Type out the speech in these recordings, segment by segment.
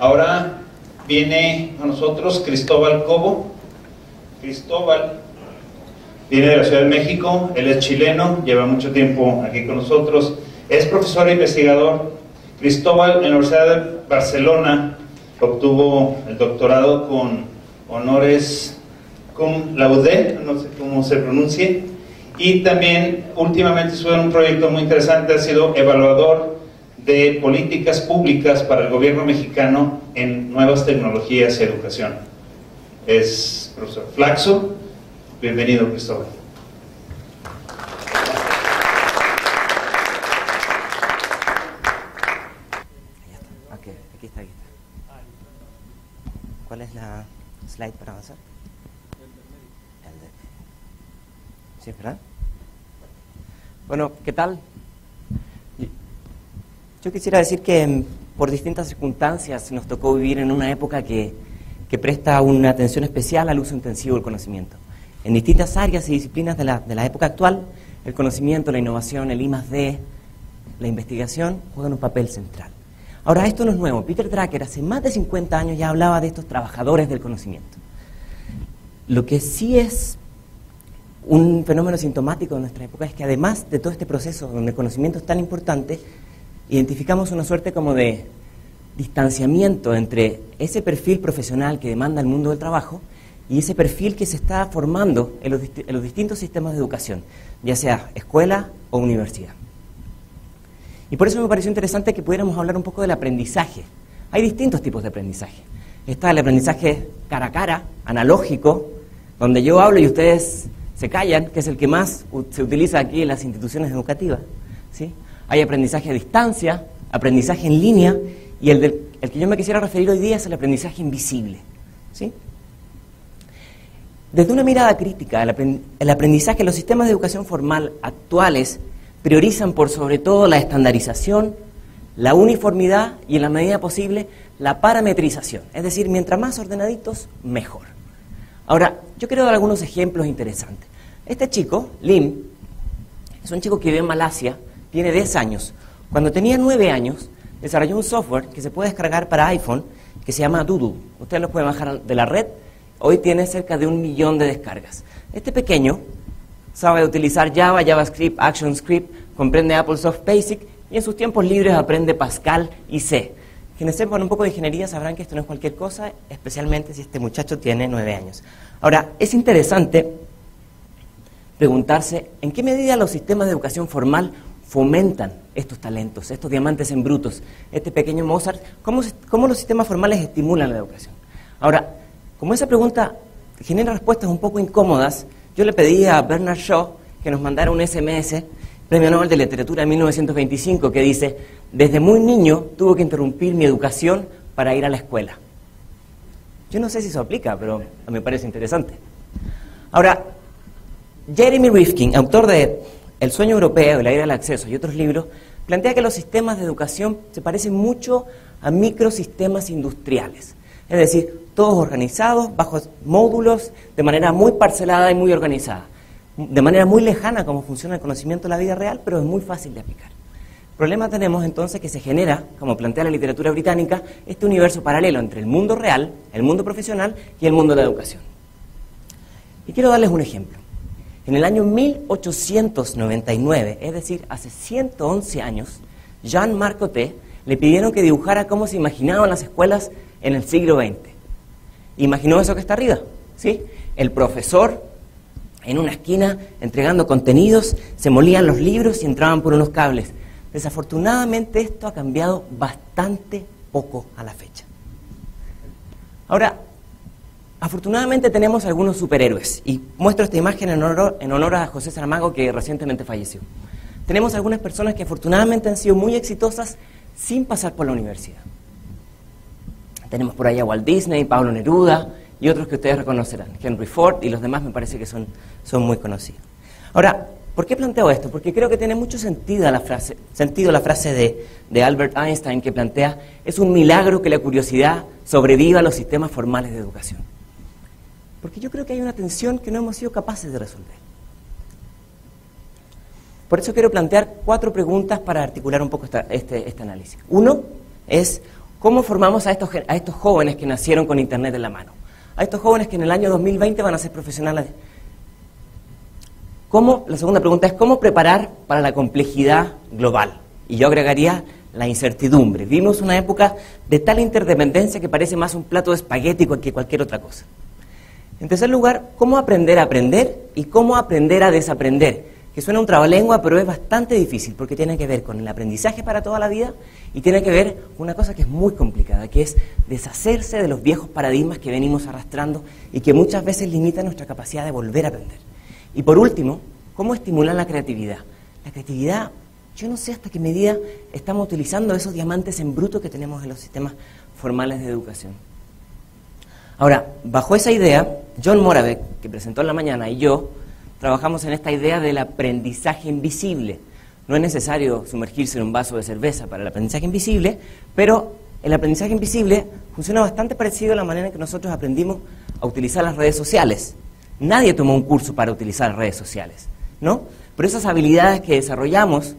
Ahora viene a nosotros Cristóbal Cobo. Cristóbal viene de la Ciudad de México, él es chileno, lleva mucho tiempo aquí con nosotros, es profesor e investigador. Cristóbal en la Universidad de Barcelona obtuvo el doctorado con honores cum laude, no sé cómo se pronuncie, y también últimamente estuvo en un proyecto muy interesante, ha sido evaluador de políticas públicas para el gobierno mexicano en nuevas tecnologías y educación. Es profesor Flaxo. Bienvenido, Cristóbal. Ok, aquí está. ¿Cuál es la slide para avanzar? Sí, ¿verdad? Bueno, ¿qué tal? Yo quisiera decir que por distintas circunstancias nos tocó vivir en una época que presta una atención especial al uso intensivo del conocimiento. En distintas áreas y disciplinas de la época actual, el conocimiento, la innovación, el I+D, la investigación juegan un papel central. Ahora, esto no es nuevo. Peter Drucker hace más de 50 años ya hablaba de estos trabajadores del conocimiento. Lo que sí es un fenómeno sintomático de nuestra época es que además de todo este proceso donde el conocimiento es tan importante, identificamos una suerte como de distanciamiento entre ese perfil profesional que demanda el mundo del trabajo y ese perfil que se está formando en los distintos sistemas de educación, ya sea escuela o universidad. Y por eso me pareció interesante que pudiéramos hablar un poco del aprendizaje. Hay distintos tipos de aprendizaje. Está el aprendizaje cara a cara, analógico, donde yo hablo y ustedes se callan, que es el que más se utiliza aquí en las instituciones educativas, ¿sí? Hay aprendizaje a distancia, aprendizaje en línea, y el que yo me quisiera referir hoy día es el aprendizaje invisible, ¿sí? Desde una mirada crítica, el aprendizaje, los sistemas de educación formal actuales priorizan por sobre todo la estandarización, la uniformidad y, en la medida posible, la parametrización. Es decir, mientras más ordenaditos, mejor. Ahora, yo quiero dar algunos ejemplos interesantes. Este chico, Lim, es un chico que vive en Malasia, tiene 10 años. Cuando tenía 9 años, desarrolló un software que se puede descargar para iPhone, que se llama Doodle. Ustedes lo pueden bajar de la red. Hoy tiene cerca de 1 millón de descargas. Este pequeño sabe utilizar Java, JavaScript, ActionScript, comprende Applesoft Basic y en sus tiempos libres aprende Pascal y C. Quienes sepan un poco de ingeniería sabrán que esto no es cualquier cosa, especialmente si este muchacho tiene 9 años. Ahora, es interesante preguntarse en qué medida los sistemas de educación formal fomentan estos talentos, estos diamantes en brutos, este pequeño Mozart, cómo los sistemas formales estimulan la educación. Ahora, como esa pregunta genera respuestas un poco incómodas, yo le pedí a Bernard Shaw que nos mandara un SMS, Premio Nobel de Literatura de 1925, que dice: desde muy niño tuve que interrumpir mi educación para ir a la escuela. Yo no sé si eso aplica, pero me parece interesante. Ahora, Jeremy Rifkin, autor de El sueño europeo, El aire al acceso y otros libros, plantea que los sistemas de educación se parecen mucho a microsistemas industriales. Es decir, todos organizados bajo módulos de manera muy parcelada y muy organizada. De manera muy lejana como funciona el conocimiento en la vida real, pero es muy fácil de aplicar. El problema tenemos entonces que se genera, como plantea la literatura británica, este universo paralelo entre el mundo real, el mundo profesional y el mundo de la educación. Y quiero darles un ejemplo. En el año 1899, es decir, hace 111 años, Jean-Marc Coté le pidieron que dibujara cómo se imaginaban las escuelas en el siglo XX. ¿Imaginó eso que está arriba? ¿Sí? El profesor en una esquina entregando contenidos, se molían los libros y entraban por unos cables. Desafortunadamente esto ha cambiado bastante poco a la fecha. Ahora, afortunadamente tenemos algunos superhéroes, y muestro esta imagen en honor a José Saramago, que recientemente falleció. Tenemos algunas personas que afortunadamente han sido muy exitosas sin pasar por la universidad. Tenemos por ahí a Walt Disney, Pablo Neruda y otros que ustedes reconocerán, Henry Ford, y los demás me parece que son muy conocidos. Ahora, ¿por qué planteo esto? Porque creo que tiene mucho sentido la frase de Albert Einstein, que plantea: es un milagro que la curiosidad sobreviva a los sistemas formales de educación. Porque yo creo que hay una tensión que no hemos sido capaces de resolver. Por eso quiero plantear 4 preguntas para articular un poco este análisis. Uno es: ¿cómo formamos a estos jóvenes que nacieron con Internet en la mano? A estos jóvenes que en el año 2020 van a ser profesionales. La segunda pregunta es, ¿cómo preparar para la complejidad global? Y yo agregaría la incertidumbre. Vivimos una época de tal interdependencia que parece más un plato de espagueti que cualquier otra cosa. En tercer lugar, ¿cómo aprender a aprender y cómo aprender a desaprender? Que suena un trabalengua, pero es bastante difícil porque tiene que ver con el aprendizaje para toda la vida y tiene que ver con una cosa que es muy complicada, que es deshacerse de los viejos paradigmas que venimos arrastrando y que muchas veces limitan nuestra capacidad de volver a aprender. Y por último, ¿cómo estimular la creatividad? La creatividad, yo no sé hasta qué medida estamos utilizando esos diamantes en bruto que tenemos en los sistemas formales de educación. Ahora, bajo esa idea, John Moravec, que presentó en la mañana, y yo trabajamos en esta idea del aprendizaje invisible. No es necesario sumergirse en un vaso de cerveza para el aprendizaje invisible, pero el aprendizaje invisible funciona bastante parecido a la manera en que nosotros aprendimos a utilizar las redes sociales. Nadie tomó un curso para utilizar las redes sociales, ¿no? Pero esas habilidades que desarrollamos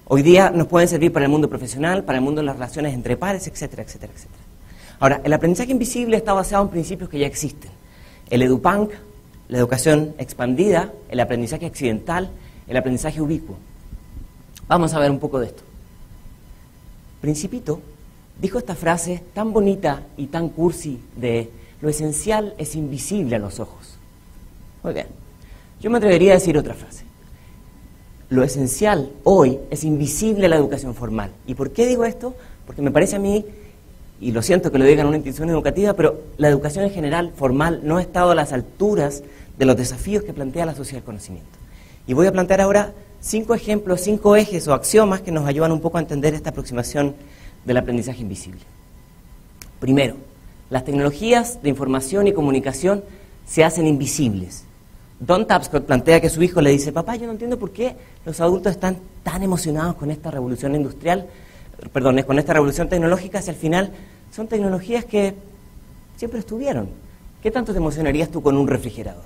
hoy día nos pueden servir para el mundo profesional, para el mundo de las relaciones entre pares, etcétera, etcétera, etcétera. Ahora, el aprendizaje invisible está basado en principios que ya existen. El EduPunk, la educación expandida, el aprendizaje accidental, el aprendizaje ubicuo. Vamos a ver un poco de esto. Principito dijo esta frase tan bonita y tan cursi de lo esencial es invisible a los ojos. Muy bien. Yo me atrevería a decir otra frase. Lo esencial hoy es invisible a la educación formal. ¿Y por qué digo esto? Porque me parece a mí, y lo siento que lo digan en una institución educativa, pero la educación en general formal no ha estado a las alturas de los desafíos que plantea la sociedad del conocimiento. Y voy a plantear ahora 5 ejemplos, 5 ejes o axiomas que nos ayudan un poco a entender esta aproximación del aprendizaje invisible. Primero, las tecnologías de información y comunicación se hacen invisibles. Don Tapscott plantea que su hijo le dice, papá, yo no entiendo por qué los adultos están tan emocionados con esta revolución industrial, con esta revolución tecnológica, si al final son tecnologías que siempre estuvieron. ¿Qué tanto te emocionarías tú con un refrigerador?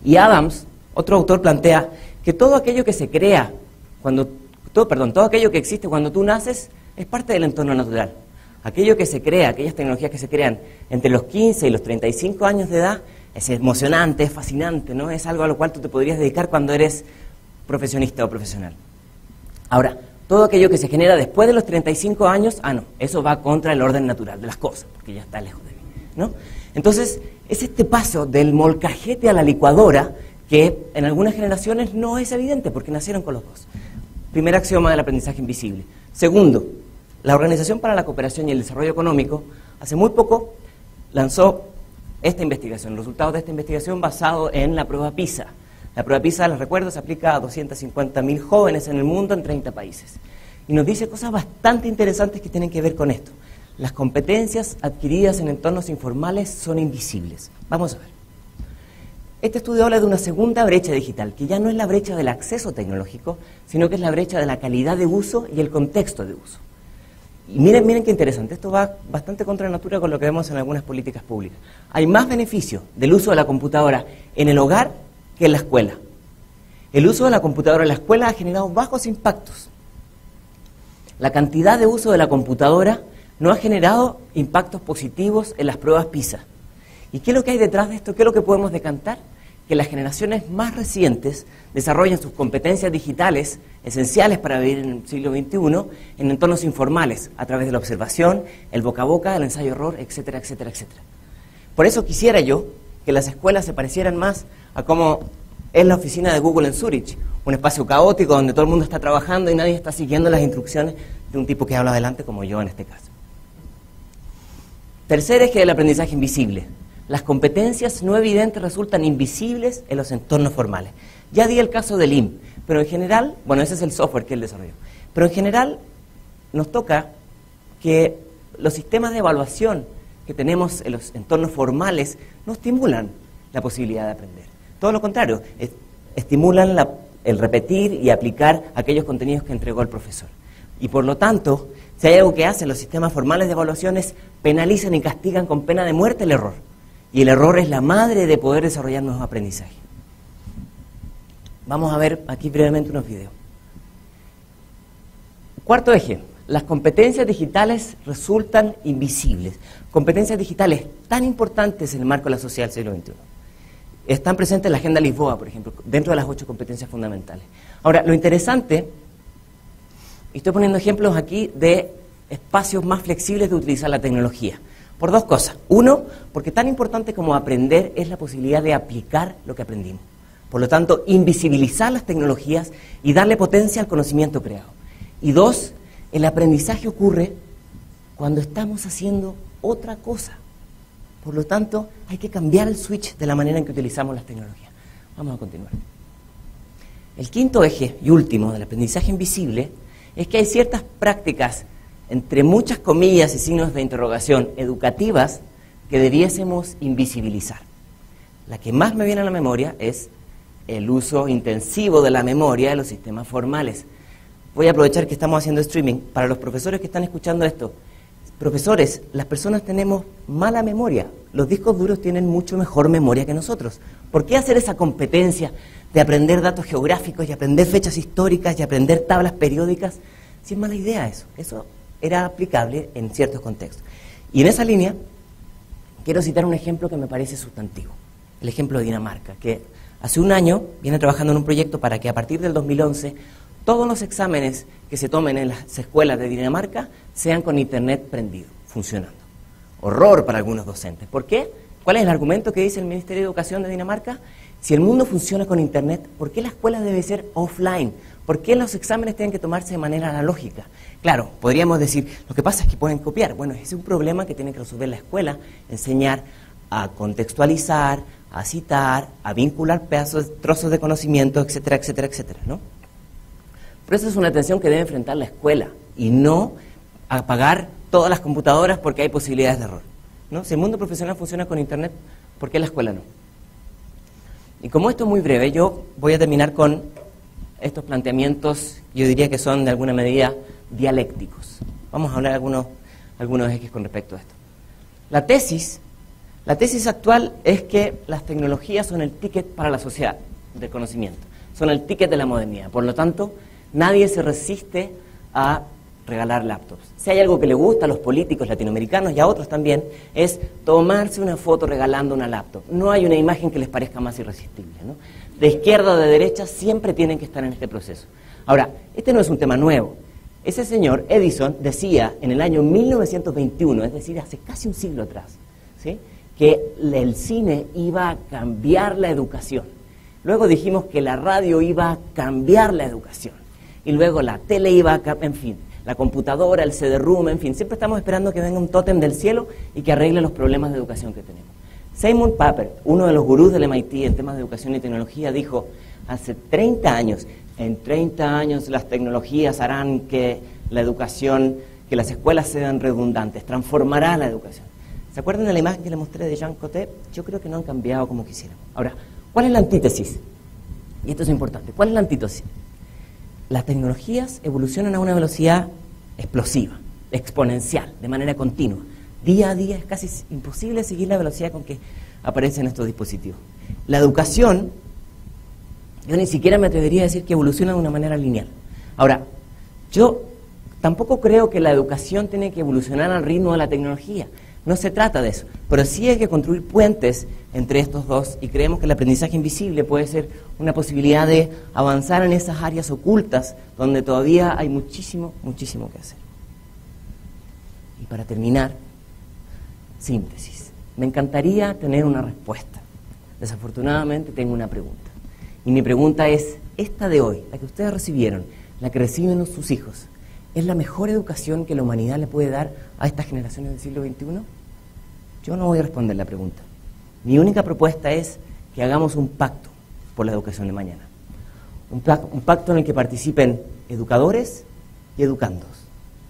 Y Adams, otro autor, plantea que todo aquello que se crea, todo aquello que existe cuando tú naces, es parte del entorno natural. Aquello que se crea, aquellas tecnologías que se crean entre los 15 y los 35 años de edad, es emocionante, es fascinante, ¿no? Es algo a lo cual tú te podrías dedicar cuando eres profesionista o profesional. Ahora, todo aquello que se genera después de los 35 años, no, eso va contra el orden natural de las cosas, porque ya está lejos de mí, ¿no? Entonces, es este paso del molcajete a la licuadora que en algunas generaciones no es evidente, porque nacieron con los dos. Primer axioma del aprendizaje invisible. Segundo, la Organización para la Cooperación y el Desarrollo Económico hace muy poco lanzó esta investigación, los resultados de esta investigación basado en la prueba PISA. La prueba PISA, les recuerdo, se aplica a 250.000 jóvenes en el mundo en 30 países. Y nos dice cosas bastante interesantes que tienen que ver con esto. Las competencias adquiridas en entornos informales son invisibles. Vamos a ver. Este estudio habla de una segunda brecha digital, que ya no es la brecha del acceso tecnológico, sino que es la brecha de la calidad de uso y el contexto de uso. Y miren qué interesante, esto va bastante contra natura con lo que vemos en algunas políticas públicas. Hay más beneficio del uso de la computadora en el hogar que en la escuela. El uso de la computadora en la escuela ha generado bajos impactos. La cantidad de uso de la computadora no ha generado impactos positivos en las pruebas PISA. ¿Y qué es lo que hay detrás de esto? ¿Qué es lo que podemos decantar? Que las generaciones más recientes desarrollen sus competencias digitales esenciales para vivir en el siglo XXI en entornos informales, a través de la observación, el boca a boca, el ensayo-error, etcétera, etcétera, etcétera. Por eso quisiera yo que las escuelas se parecieran más a cómo es la oficina de Google en Zurich, un espacio caótico donde todo el mundo está trabajando y nadie está siguiendo las instrucciones de un tipo que habla adelante como yo en este caso. Tercer eje del aprendizaje invisible. Las competencias no evidentes resultan invisibles en los entornos formales. Ya di el caso del IM, pero en general, bueno, ese es el software que él desarrolló, pero en general nos toca que los sistemas de evaluación que tenemos en los entornos formales no estimulan la posibilidad de aprender. Todo lo contrario, estimulan el repetir y aplicar aquellos contenidos que entregó el profesor. Y por lo tanto, si hay algo que hacen los sistemas formales de evaluación es penalizan y castigan con pena de muerte el error. Y el error es la madre de poder desarrollar nuevos aprendizajes. Vamos a ver aquí brevemente unos videos. Cuarto eje, las competencias digitales resultan invisibles. Competencias digitales tan importantes en el marco de la sociedad del siglo XXI. Están presentes en la Agenda Lisboa, por ejemplo, dentro de las 8 competencias fundamentales. Ahora, lo interesante, y estoy poniendo ejemplos aquí de espacios más flexibles de utilizar la tecnología, por 2 cosas. Uno, porque tan importante como aprender es la posibilidad de aplicar lo que aprendimos. Por lo tanto, invisibilizar las tecnologías y darle potencia al conocimiento creado. Y 2, el aprendizaje ocurre cuando estamos haciendo otra cosa. Por lo tanto, hay que cambiar el switch de la manera en que utilizamos las tecnologías. Vamos a continuar. El quinto eje y último del aprendizaje invisible es que hay ciertas prácticas, entre muchas comillas y signos de interrogación, educativas, que debiésemos invisibilizar. La que más me viene a la memoria es el uso intensivo de la memoria de los sistemas formales. Voy a aprovechar que estamos haciendo streaming. Para los profesores que están escuchando esto, profesores, las personas tenemos mala memoria. Los discos duros tienen mucho mejor memoria que nosotros. ¿Por qué hacer esa competencia de aprender datos geográficos y aprender fechas históricas y aprender tablas periódicas? Si es mala idea eso. Eso era aplicable en ciertos contextos. Y en esa línea, quiero citar un ejemplo que me parece sustantivo. El ejemplo de Dinamarca, que hace un año viene trabajando en un proyecto para que a partir del 2011 todos los exámenes que se tomen en las escuelas de Dinamarca sean con internet prendido, funcionando. Horror para algunos docentes. ¿Por qué? ¿Cuál es el argumento que dice el Ministerio de Educación de Dinamarca? Si el mundo funciona con internet, ¿por qué la escuela debe ser offline? ¿Por qué los exámenes tienen que tomarse de manera analógica? Claro, podríamos decir, lo que pasa es que pueden copiar. Bueno, ese es un problema que tiene que resolver la escuela, enseñar a contextualizar, a citar, a vincular trozos de conocimiento, etcétera, etcétera, etcétera, ¿no? Pero esa es una atención que debe enfrentar la escuela y no apagar todas las computadoras porque hay posibilidades de error, ¿no? Si el mundo profesional funciona con internet, ¿por qué la escuela no? Y como esto es muy breve, yo voy a terminar con estos planteamientos, yo diría que son de alguna medida dialécticos. Vamos a hablar de algunos ejes con respecto a esto. La tesis actual es que las tecnologías son el ticket para la sociedad del conocimiento, son el ticket de la modernidad. Por lo tanto, nadie se resiste a regalar laptops. Si hay algo que le gusta a los políticos latinoamericanos y a otros también, es tomarse una foto regalando una laptop. No hay una imagen que les parezca más irresistible, ¿no? De izquierda o de derecha siempre tienen que estar en este proceso. Ahora, este no es un tema nuevo. Ese señor Edison decía en el año 1921, es decir, hace casi un siglo atrás, ¿sí?, que el cine iba a cambiar la educación. Luego dijimos que la radio iba a cambiar la educación. Y luego la tele iba a cambiar, en fin, la computadora, el CD-ROOM, en fin. Siempre estamos esperando que venga un tótem del cielo y que arregle los problemas de educación que tenemos. Simon Papert, uno de los gurús del MIT en temas de educación y tecnología, dijo hace 30 años, en 30 años las tecnologías harán que la educación, que las escuelas sean redundantes, transformará la educación. ¿Se acuerdan de la imagen que le mostré de Jean Coté? Yo creo que no han cambiado como quisiéramos. Ahora, ¿cuál es la antítesis? Y esto es importante. ¿Cuál es la antítesis? Las tecnologías evolucionan a una velocidad explosiva, exponencial, de manera continua. Día a día es casi imposible seguir la velocidad con que aparecen estos dispositivos. La educación, yo ni siquiera me atrevería a decir que evoluciona de una manera lineal. Ahora, yo tampoco creo que la educación tiene que evolucionar al ritmo de la tecnología. No se trata de eso, pero sí hay que construir puentes entre estos dos y creemos que el aprendizaje invisible puede ser una posibilidad de avanzar en esas áreas ocultas donde todavía hay muchísimo, muchísimo que hacer. Y para terminar, síntesis. Me encantaría tener una respuesta. Desafortunadamente tengo una pregunta. Y mi pregunta es, esta de hoy, la que ustedes recibieron, la que reciben sus hijos, ¿es la mejor educación que la humanidad le puede dar a estas generaciones del siglo XXI? Yo no voy a responder la pregunta. Mi única propuesta es que hagamos un pacto por la educación de mañana. Un pacto en el que participen educadores y educandos,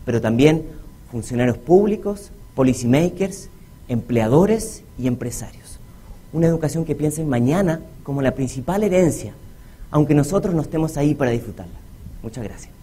pero también funcionarios públicos, policymakers, empleadores y empresarios. Una educación que piense en mañana como la principal herencia, aunque nosotros no estemos ahí para disfrutarla. Muchas gracias.